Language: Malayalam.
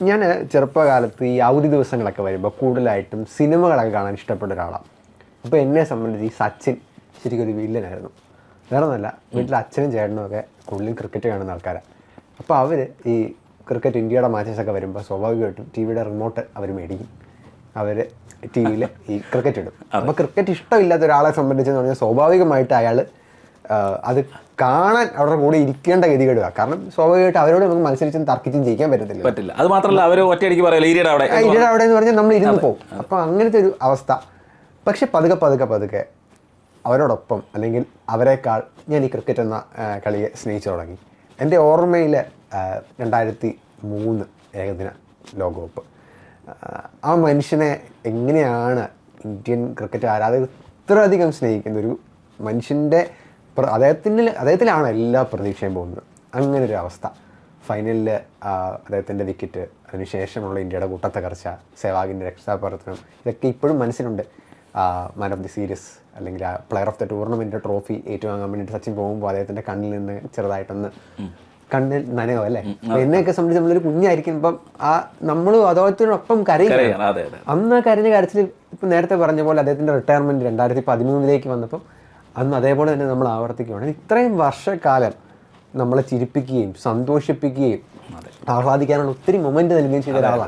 ഞാൻ ചെറുപ്പകാലത്ത് ഈ അവധി ദിവസങ്ങളൊക്കെ വരുമ്പോൾ കൂടുതലായിട്ടും സിനിമകളൊക്കെ കാണാൻ ഇഷ്ടപ്പെട്ട ഒരാളാണ്. അപ്പോൾ എന്നെ സംബന്ധിച്ച് ഈ സച്ചിൻ ശരിക്കും ഒരു വില്ലനായിരുന്നു. വേറെ ഒന്നുമല്ല, വീട്ടിൽ അച്ഛനും ചേട്ടനും ഒക്കെ കൂടുതലും ക്രിക്കറ്റ് കാണുന്ന ആൾക്കാരാണ്. അപ്പോൾ അവർ ഈ ക്രിക്കറ്റ് ഇന്ത്യയുടെ മാച്ചസൊക്കെ വരുമ്പോൾ സ്വാഭാവികമായിട്ടും ടി വിയുടെ റിമോട്ട് അവർ മേടിക്കും. അവർ ടി വിയിൽ ഈ ക്രിക്കറ്റ് ഇടും. അപ്പോൾ ക്രിക്കറ്റ് ഇഷ്ടമില്ലാത്ത ഒരാളെ സംബന്ധിച്ചെന്ന് പറഞ്ഞാൽ സ്വാഭാവികമായിട്ട് അയാൾ അത് കാണാൻ അവരുടെ കൂടെ ഇരിക്കേണ്ട ഗതികേടുക. കാരണം സ്വാഭാവികമായിട്ട് അവരോട് നമുക്ക് മത്സരിച്ചും തർക്കിച്ചും ജയിക്കാൻ പറ്റില്ല. അത് മാത്രമല്ല അവർ ഒറ്റയടിക്ക് പറയില്ല ഇന്ത്യയുടെ അവിടെ എന്ന് പറഞ്ഞാൽ നമ്മൾ ഇരുന്ന് പോകും. അപ്പോൾ അങ്ങനത്തെ ഒരു അവസ്ഥ. പക്ഷെ പതുക്കെ അവരോടൊപ്പം അല്ലെങ്കിൽ അവരെക്കാൾ ഞാൻ ഈ ക്രിക്കറ്റ് എന്ന കളിയെ സ്നേഹിച്ചു തുടങ്ങി. എൻ്റെ ഓർമ്മയിൽ 2003 ഏകദിന ലോകകപ്പ്, ആ മനുഷ്യനെ എങ്ങനെയാണ് ഇന്ത്യൻ ക്രിക്കറ്റ് ആരാധകർ ഇത്രയധികം സ്നേഹിക്കുന്ന ഒരു മനുഷ്യൻ്റെ അദ്ദേഹത്തിലാണ് എല്ലാ പ്രതീക്ഷയും പോകുന്നത്. അങ്ങനൊരു അവസ്ഥ. ഫൈനലിൽ അദ്ദേഹത്തിൻ്റെ വിക്കറ്റ്, അതിനുശേഷമുള്ള ഇന്ത്യയുടെ കൂട്ടത്തകർച്ച, സെവാഗിൻ്റെ രക്ഷാപ്രവർത്തനം, ഇതൊക്കെ ഇപ്പോഴും മനസ്സിലുണ്ട്. മാൻ ഓഫ് ദി സീരീസ് അല്ലെങ്കിൽ ആ player of the tournament trophy ഏറ്റുവാങ്ങാൻ വേണ്ടിയിട്ട് സച്ചിൻ പോകുമ്പോൾ അദ്ദേഹത്തിൻ്റെ കണ്ണിൽ നിന്ന് ചെറുതായിട്ടൊന്ന് കണ്ണിൽ നനയോ അല്ലേ. എന്നെയൊക്കെ സംബന്ധിച്ച് നമ്മളൊരു കുഞ്ഞായിരിക്കുമ്പം നമ്മളും അതോടൊപ്പം കരയും. അന്ന് കരഞ്ഞ കരച്ചിൽ ഇപ്പം നേരത്തെ പറഞ്ഞ പോലെ അദ്ദേഹത്തിൻ്റെ റിട്ടയർമെൻറ്റ് 2013 വന്നപ്പം അന്ന് അതേപോലെ തന്നെ നമ്മൾ ആവർത്തിക്കുകയാണ്. ഇത്രയും വർഷക്കാലം നമ്മളെ ചിരിപ്പിക്കുകയും സന്തോഷിപ്പിക്കുകയും ആഹ്ലാദിക്കാനുള്ള ഒത്തിരി മൊമെന്റ് നൽകുകയും ചെയ്ത ഒരാളാണ്.